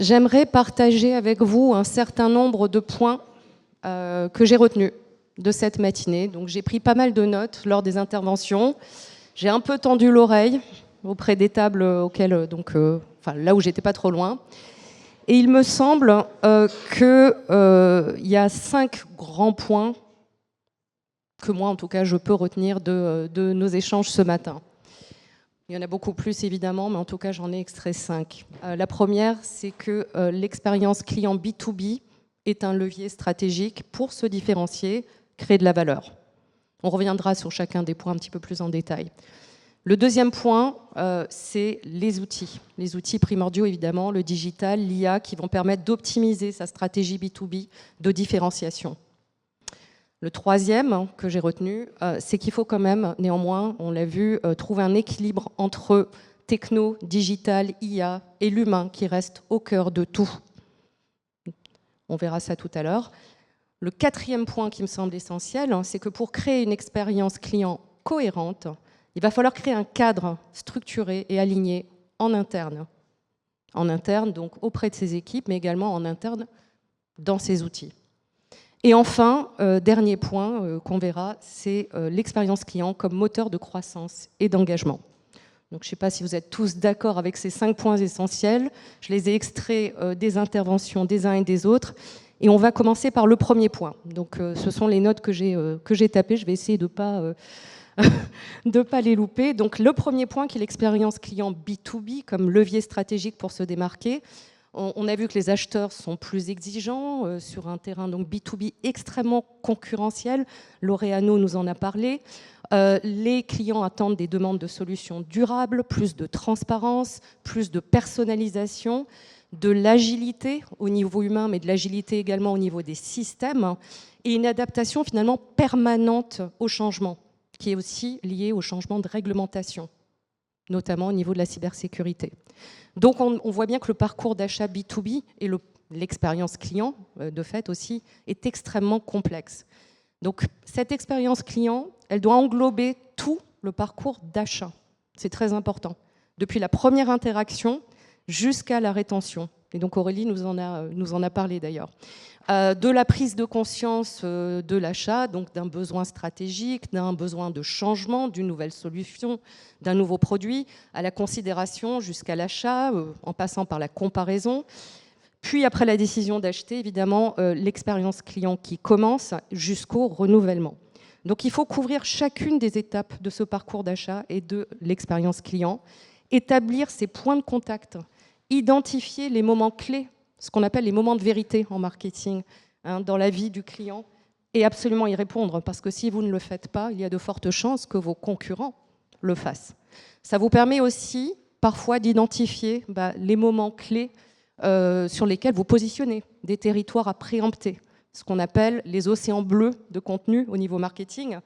J'aimerais partager avec vous un certain nombre de points que j'ai retenus de cette matinée. Donc j'ai pris pas mal de notes lors des interventions. J'ai un peu tendu l'oreille auprès des tables auxquelles, là où j'étais pas trop loin. Et il me semble qu'il y a 5 grands points que moi, en tout cas, je peux retenir de nos échanges ce matin. Il y en a beaucoup plus, évidemment, mais en tout cas, j'en ai extrait 5. La première, c'est que l'expérience client B2B est un levier stratégique pour se différencier, créer de la valeur. On reviendra sur chacun des points un petit peu plus en détail. Le deuxième point, c'est les outils primordiaux, évidemment, le digital, l'IA, qui vont permettre d'optimiser sa stratégie B2B de différenciation. Le troisième que j'ai retenu, c'est qu'il faut quand même, néanmoins, on l'a vu, trouver un équilibre entre techno, digital, IA et l'humain qui reste au cœur de tout. On verra ça tout à l'heure. Le quatrième point qui me semble essentiel, c'est que pour créer une expérience client cohérente, il va falloir créer un cadre structuré et aligné en interne. En interne, donc auprès de ses équipes, mais également en interne dans ses outils. Et enfin, dernier point qu'on verra, c'est l'expérience client comme moteur de croissance et d'engagement. Donc, je ne sais pas si vous êtes tous d'accord avec ces 5 points essentiels. Je les ai extraits des interventions des uns et des autres. Et on va commencer par le premier point. Donc, ce sont les notes que j'ai tapées. Je vais essayer de ne pas les louper. Donc, le premier point qui est l'expérience client B2B comme levier stratégique pour se démarquer. On a vu que les acheteurs sont plus exigeants sur un terrain donc B2B extrêmement concurrentiel. Lauréano nous en a parlé. Les clients attendent des demandes de solutions durables, plus de transparence, plus de personnalisation, de l'agilité au niveau humain, mais de l'agilité également au niveau des systèmes, et une adaptation finalement permanente au changement, qui est aussi liée au changement de réglementation, notamment au niveau de la cybersécurité. Donc on voit bien que le parcours d'achat B2B et l'expérience client, de fait aussi, est extrêmement complexe. Donc cette expérience client, elle doit englober tout le parcours d'achat. C'est très important. Depuis la première interaction jusqu'à la rétention. Et donc Aurélie nous en a parlé d'ailleurs. De la prise de conscience de l'achat, donc d'un besoin stratégique, d'un besoin de changement, d'une nouvelle solution, d'un nouveau produit, à la considération jusqu'à l'achat, en passant par la comparaison. Puis après la décision d'acheter, évidemment, l'expérience client qui commence jusqu'au renouvellement. Donc il faut couvrir chacune des étapes de ce parcours d'achat et de l'expérience client, établir ces points de contact, identifier les moments clés, ce qu'on appelle les moments de vérité en marketing, dans la vie du client, et absolument y répondre, parce que si vous ne le faites pas, il y a de fortes chances que vos concurrents le fassent. Ça vous permet aussi parfois d'identifier les moments clés sur lesquels vous positionnez, des territoires à préempter, ce qu'on appelle les océans bleus de contenu au niveau marketing.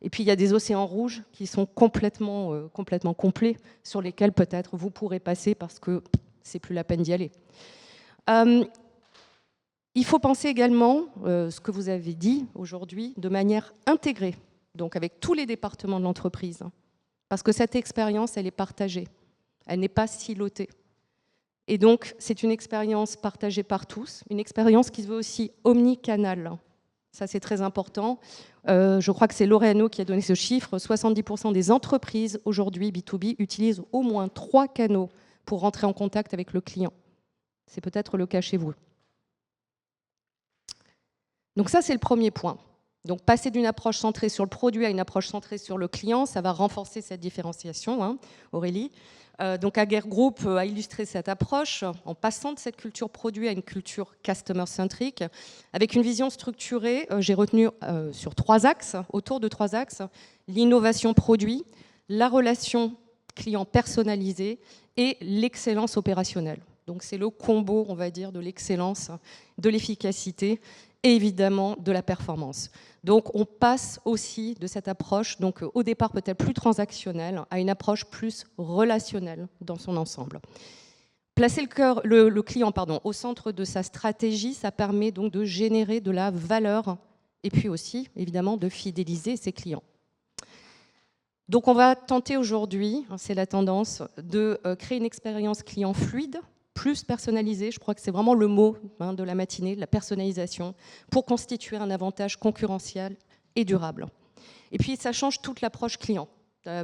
Et puis il y a des océans rouges qui sont complètement complets, sur lesquels peut-être vous pourrez passer parce que c'est plus la peine d'y aller. Il faut penser également, ce que vous avez dit aujourd'hui, de manière intégrée, donc avec tous les départements de l'entreprise, parce que cette expérience, elle est partagée, elle n'est pas silotée. Et donc, c'est une expérience partagée par tous, une expérience qui se veut aussi omnicanale. Ça, c'est très important. Je crois que c'est Lauréano qui a donné ce chiffre. 70% des entreprises, aujourd'hui, B2B, utilisent au moins 3 canaux pour rentrer en contact avec le client. C'est peut-être le cas chez vous. Donc ça, c'est le premier point. Donc passer d'une approche centrée sur le produit à une approche centrée sur le client, ça va renforcer cette différenciation, Aurélie. Donc Aguerre Group a illustré cette approche en passant de cette culture produit à une culture customer-centric, avec une vision structurée, j'ai retenu sur 3 axes, autour de 3 axes, l'innovation produit, la relation client personnalisée et l'excellence opérationnelle. Donc c'est le combo, on va dire, de l'excellence, de l'efficacité et évidemment de la performance. Donc on passe aussi de cette approche, donc au départ peut-être plus transactionnelle, à une approche plus relationnelle dans son ensemble. Placer le client au centre de sa stratégie, ça permet donc de générer de la valeur et puis aussi évidemment de fidéliser ses clients. Donc on va tenter aujourd'hui, c'est la tendance, de créer une expérience client fluide, plus personnalisé, je crois que c'est vraiment le mot de la matinée, la personnalisation, pour constituer un avantage concurrentiel et durable. Et puis ça change toute l'approche client,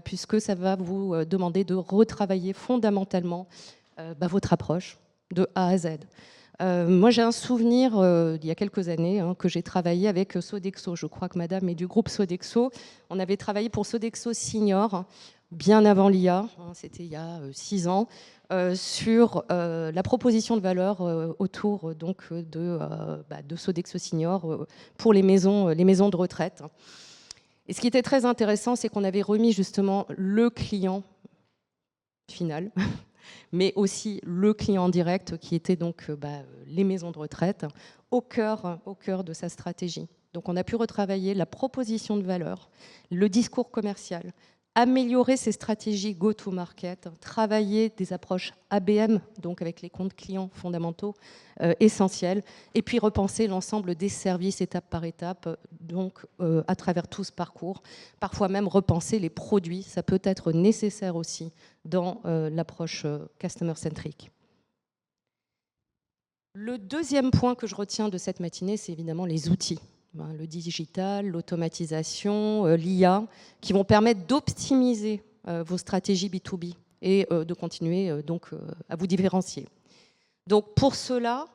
puisque ça va vous demander de retravailler fondamentalement votre approche de A à Z. Moi, j'ai un souvenir, il y a quelques années, que j'ai travaillé avec Sodexo. Je crois que madame est du groupe Sodexo. On avait travaillé pour Sodexo Senior, bien avant l'IA, c'était il y a 6 ans, sur la proposition de valeur autour donc, de Sodexo Senior pour les maisons de retraite. Et ce qui était très intéressant, c'est qu'on avait remis justement le client final, mais aussi le client direct, qui était donc les maisons de retraite, au cœur de sa stratégie. Donc on a pu retravailler la proposition de valeur, le discours commercial, améliorer ses stratégies go-to-market, travailler des approches ABM, donc avec les comptes clients fondamentaux essentiels, et puis repenser l'ensemble des services étape par étape, donc à travers tout ce parcours. Parfois même repenser les produits, ça peut être nécessaire aussi dans l'approche customer-centric. Le deuxième point que je retiens de cette matinée, c'est évidemment les outils. Le digital, l'automatisation, l'IA, qui vont permettre d'optimiser vos stratégies B2B et de continuer donc, à vous différencier. Donc pour cela,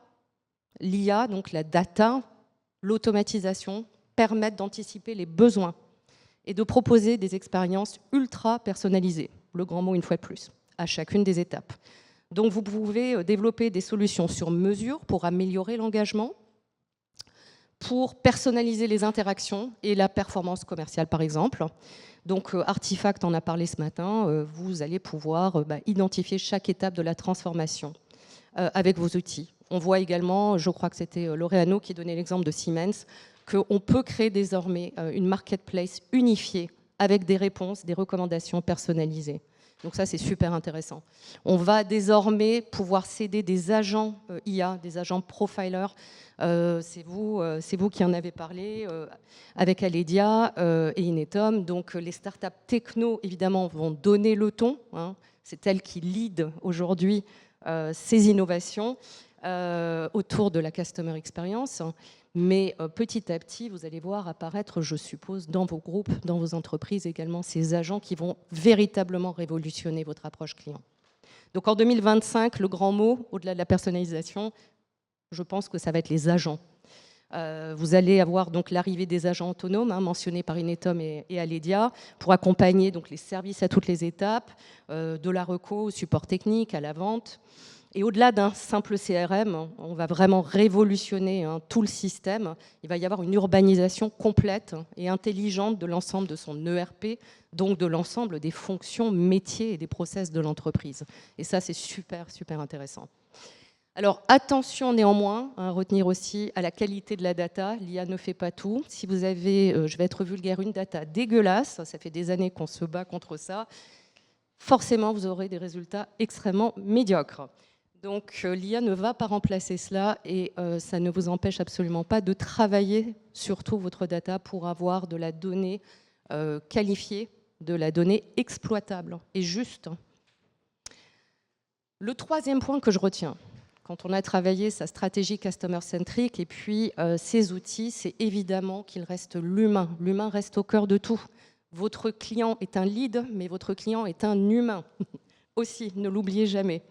l'IA, donc la data, l'automatisation, permettent d'anticiper les besoins et de proposer des expériences ultra personnalisées, le grand mot une fois de plus, à chacune des étapes. Donc vous pouvez développer des solutions sur mesure pour améliorer l'engagement, pour personnaliser les interactions et la performance commerciale, par exemple. Donc, Artifact en a parlé ce matin, vous allez pouvoir identifier chaque étape de la transformation avec vos outils. On voit également, je crois que c'était Laureano qui donnait l'exemple de Siemens, qu'on peut créer désormais une marketplace unifiée avec des réponses, des recommandations personnalisées. Donc ça, c'est super intéressant. On va désormais pouvoir céder des agents IA, des agents profilers. C'est vous qui en avez parlé avec Aledia et Inetum. Donc les startups techno, évidemment, vont donner le ton. C'est elles qui lead aujourd'hui ces innovations autour de la customer experience. Mais petit à petit, vous allez voir apparaître, je suppose, dans vos groupes, dans vos entreprises également, ces agents qui vont véritablement révolutionner votre approche client. Donc en 2025, le grand mot, au-delà de la personnalisation, je pense que ça va être les agents. Vous allez avoir donc l'arrivée des agents autonomes, mentionnés par Inetum et Aledia, pour accompagner donc les services à toutes les étapes, de la reco au support technique, à la vente. Et au-delà d'un simple CRM, on va vraiment révolutionner tout le système. Il va y avoir une urbanisation complète et intelligente de l'ensemble de son ERP, donc de l'ensemble des fonctions, métiers et des process de l'entreprise. Et ça, c'est super, super intéressant. Alors, attention néanmoins à retenir aussi à la qualité de la data. L'IA ne fait pas tout. Si vous avez, je vais être vulgaire, une data dégueulasse, ça fait des années qu'on se bat contre ça, forcément, vous aurez des résultats extrêmement médiocres. Donc l'IA ne va pas remplacer cela et ça ne vous empêche absolument pas de travailler surtout votre data pour avoir de la donnée qualifiée, de la donnée exploitable et juste. Le troisième point que je retiens, quand on a travaillé sa stratégie customer-centric et puis ses outils, c'est évidemment qu'il reste l'humain. L'humain reste au cœur de tout. Votre client est un lead, mais votre client est un humain aussi, ne l'oubliez jamais.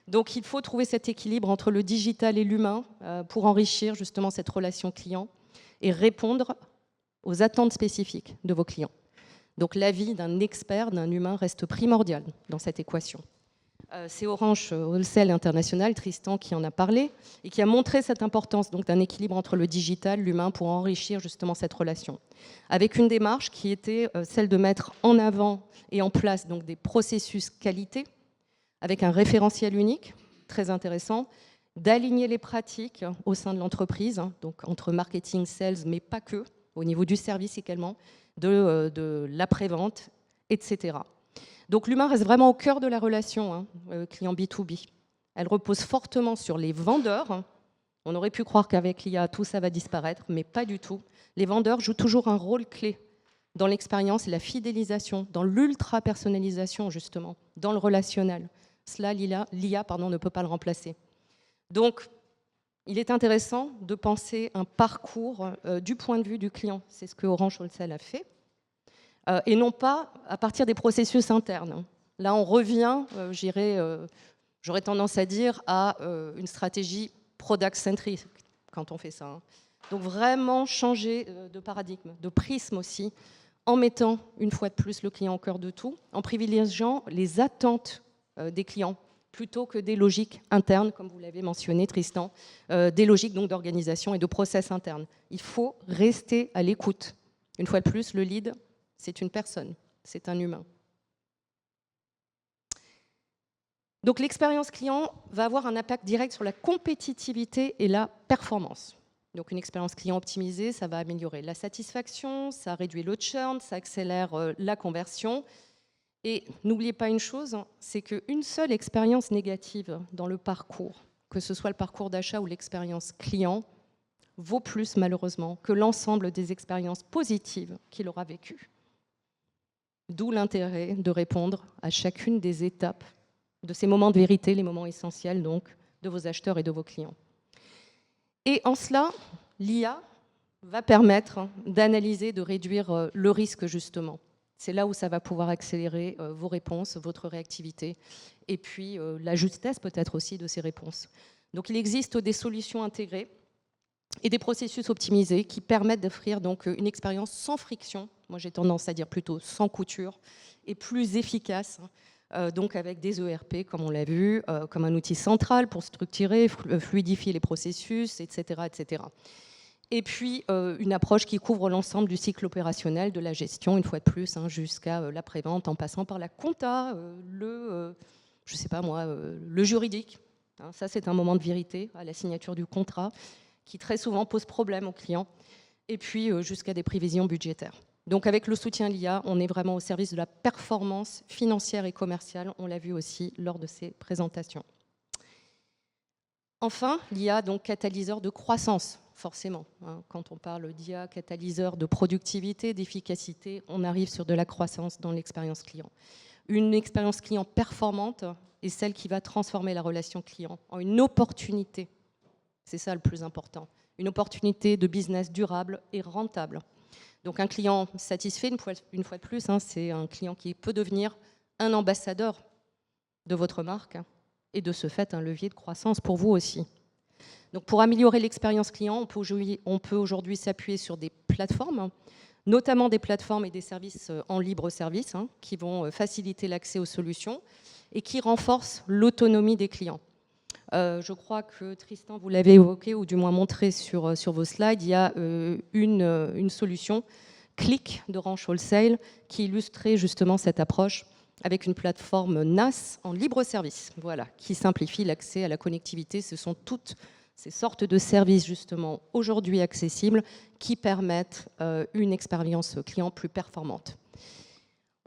Donc il faut trouver cet équilibre entre le digital et l'humain pour enrichir justement cette relation client et répondre aux attentes spécifiques de vos clients. Donc l'avis d'un expert, d'un humain reste primordial dans cette équation. C'est Orange Wholesale International, Tristan, qui en a parlé et qui a montré cette importance d'un équilibre entre le digital, l'humain pour enrichir justement cette relation. Avec une démarche qui était celle de mettre en avant et en place donc, des processus qualité, avec un référentiel unique, très intéressant, d'aligner les pratiques au sein de l'entreprise, donc entre marketing, sales, mais pas que, au niveau du service également, de l'après-vente, etc. Donc l'humain reste vraiment au cœur de la relation client B2B. Elle repose fortement sur les vendeurs. On aurait pu croire qu'avec l'IA, tout ça va disparaître, mais pas du tout. Les vendeurs jouent toujours un rôle clé dans l'expérience et la fidélisation, dans l'ultra-personnalisation justement, dans le relationnel. Cela, l'IA ne peut pas le remplacer. Donc, il est intéressant de penser un parcours du point de vue du client. C'est ce que Orange Wholesale a fait. Et non pas à partir des processus internes. Là, on revient, j'aurais tendance à dire, à une stratégie product-centric quand on fait ça. Hein. Donc vraiment changer de paradigme, de prisme aussi, en mettant une fois de plus le client au cœur de tout, en privilégiant les attentes des clients plutôt que des logiques internes, comme vous l'avez mentionné Tristan, des logiques donc d'organisation et de process internes. Il faut rester à l'écoute. Une fois de plus, le lead, c'est une personne, c'est un humain. Donc l'expérience client va avoir un impact direct sur la compétitivité et la performance. Donc une expérience client optimisée, ça va améliorer la satisfaction, ça réduit le churn, ça accélère la conversion. Et n'oubliez pas une chose, c'est qu'une seule expérience négative dans le parcours, que ce soit le parcours d'achat ou l'expérience client, vaut plus malheureusement que l'ensemble des expériences positives qu'il aura vécues. D'où l'intérêt de répondre à chacune des étapes de ces moments de vérité, les moments essentiels donc de vos acheteurs et de vos clients. Et en cela, l'IA va permettre d'analyser, de réduire le risque justement. C'est là où ça va pouvoir accélérer vos réponses, votre réactivité et puis la justesse peut-être aussi de ces réponses. Donc il existe des solutions intégrées et des processus optimisés qui permettent d'offrir donc une expérience sans friction, moi j'ai tendance à dire plutôt sans couture, et plus efficace, donc avec des ERP, comme on l'a vu, comme un outil central pour structurer, fluidifier les processus, etc. etc. Et puis une approche qui couvre l'ensemble du cycle opérationnel de la gestion, une fois de plus, hein, jusqu'à l'après-vente, en passant par la compta, je sais pas moi, le juridique. Hein, ça c'est un moment de vérité à la signature du contrat, qui très souvent pose problème aux clients, et puis jusqu'à des prévisions budgétaires. Donc avec le soutien de l'IA, on est vraiment au service de la performance financière et commerciale, on l'a vu aussi lors de ces présentations. Enfin, l'IA, donc catalyseur de croissance, forcément. Hein, quand on parle d'IA, catalyseur de productivité, d'efficacité, on arrive sur de la croissance dans l'expérience client. Une expérience client performante est celle qui va transformer la relation client en une opportunité. C'est ça le plus important. Une opportunité de business durable et rentable. Donc un client satisfait, une fois de plus, hein, c'est un client qui peut devenir un ambassadeur de votre marque et de ce fait un levier de croissance pour vous aussi. Donc pour améliorer l'expérience client, on peut aujourd'hui s'appuyer sur des plateformes, notamment des plateformes et des services en libre service, hein, qui vont faciliter l'accès aux solutions et qui renforcent l'autonomie des clients. Je crois que Tristan, vous l'avez évoqué, ou du moins montré sur vos slides, il y a une solution, Click d'Orange Wholesale, qui illustrait justement cette approche avec une plateforme NAS en libre service, voilà, qui simplifie l'accès à la connectivité. Ce sont toutes ces sortes de services justement aujourd'hui accessibles qui permettent une expérience client plus performante.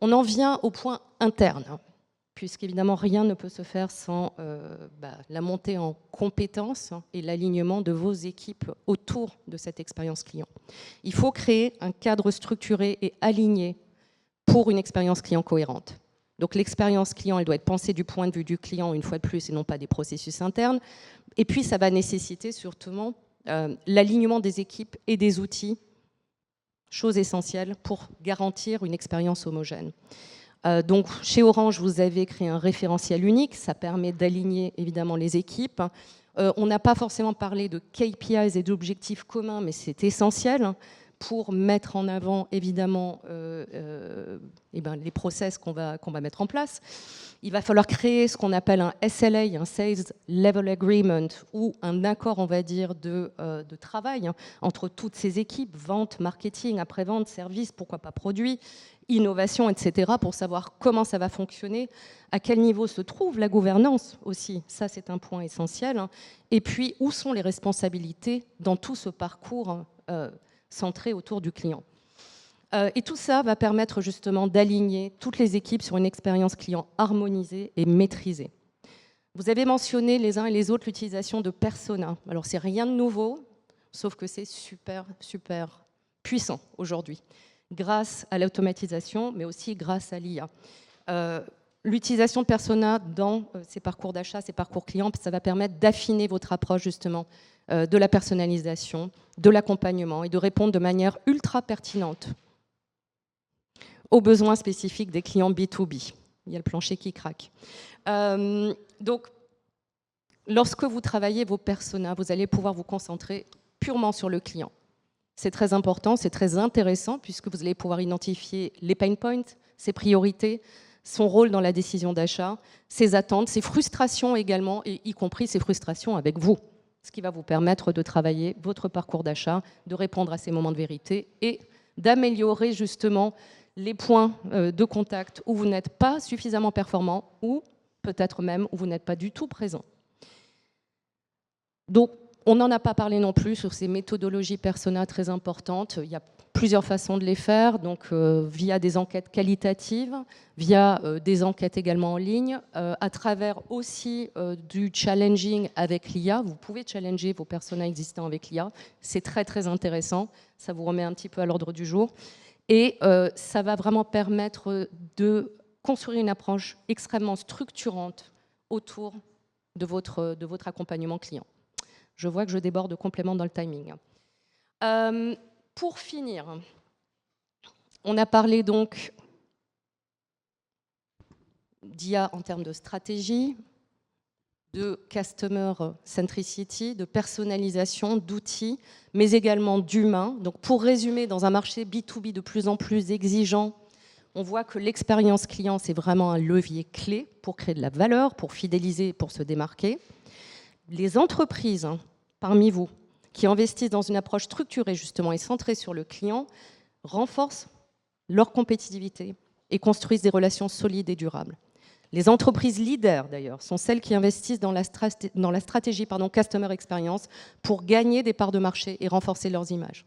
On en vient au point interne, puisqu'évidemment rien ne peut se faire sans la montée en compétences et l'alignement de vos équipes autour de cette expérience client. Il faut créer un cadre structuré et aligné pour une expérience client cohérente. Donc l'expérience client, elle doit être pensée du point de vue du client une fois de plus et non pas des processus internes. Et puis ça va nécessiter surtout l'alignement des équipes et des outils, chose essentielle pour garantir une expérience homogène. Donc chez Orange, vous avez créé un référentiel unique, ça permet d'aligner évidemment les équipes. On n'a pas forcément parlé de KPIs et d'objectifs communs, mais c'est essentiel pour mettre en avant évidemment les process qu'on va mettre en place. Il va falloir créer ce qu'on appelle un SLA, un Sales Level Agreement, ou un accord, on va dire, de travail entre toutes ces équipes, vente, marketing, après-vente, service, pourquoi pas produit, innovation, etc., pour savoir comment ça va fonctionner, à quel niveau se trouve la gouvernance aussi, ça c'est un point essentiel, et puis où sont les responsabilités dans tout ce parcours centré autour du client. Et tout ça va permettre justement d'aligner toutes les équipes sur une expérience client harmonisée et maîtrisée. Vous avez mentionné les uns et les autres l'utilisation de Persona. Alors c'est rien de nouveau, sauf que c'est super, super puissant aujourd'hui, grâce à l'automatisation, mais aussi grâce à l'IA. l'utilisation de persona dans ces parcours d'achat, ces parcours clients, ça va permettre d'affiner votre approche justement de la personnalisation, de l'accompagnement et de répondre de manière ultra pertinente aux besoins spécifiques des clients B2B. Il y a le plancher qui craque. Donc, lorsque vous travaillez vos personas, vous allez pouvoir vous concentrer purement sur le client. C'est très important, c'est très intéressant puisque vous allez pouvoir identifier les pain points, ses priorités, son rôle dans la décision d'achat, ses attentes, ses frustrations également, et y compris ses frustrations avec vous, ce qui va vous permettre de travailler votre parcours d'achat, de répondre à ces moments de vérité et d'améliorer justement les points de contact où vous n'êtes pas suffisamment performant ou peut-être même où vous n'êtes pas du tout présent. Donc, on n'en a pas parlé non plus sur ces méthodologies persona très importantes. Il y a plusieurs façons de les faire, donc via des enquêtes qualitatives, via des enquêtes également en ligne, à travers aussi du challenging avec l'IA. Vous pouvez challenger vos personas existants avec l'IA. C'est très très intéressant. Ça vous remet un petit peu à l'ordre du jour. Et ça va vraiment permettre de construire une approche extrêmement structurante autour de votre accompagnement client. Je vois que je déborde complètement dans le timing. Pour finir, on a parlé donc d'IA en termes de stratégie, de customer centricity, de personnalisation, d'outils, mais également d'humains. Donc pour résumer, dans un marché B2B de plus en plus exigeant, on voit que l'expérience client, c'est vraiment un levier clé pour créer de la valeur, pour fidéliser, pour se démarquer. Les entreprises parmi vous qui investissent dans une approche structurée justement et centrée sur le client renforcent leur compétitivité et construisent des relations solides et durables. Les entreprises leaders d'ailleurs sont celles qui investissent dans la stratégie Customer Experience pour gagner des parts de marché et renforcer leurs images.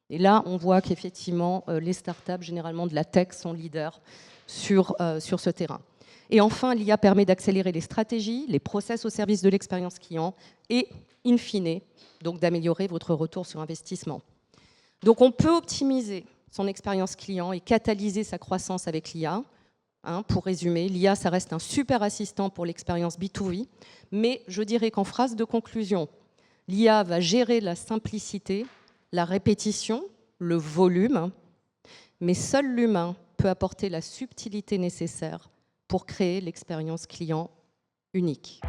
Et là, on voit qu'effectivement, les startups, généralement de la tech, sont leaders sur ce terrain. Et enfin, l'IA permet d'accélérer les stratégies, les process au service de l'expérience client et, in fine, donc d'améliorer votre retour sur investissement. Donc on peut optimiser son expérience client et catalyser sa croissance avec l'IA. Pour résumer, l'IA, ça reste un super assistant pour l'expérience B2B, mais je dirais qu'en phrase de conclusion, l'IA va gérer la simplicité, la répétition, le volume, mais seul l'humain peut apporter la subtilité nécessaire pour créer l'expérience client unique.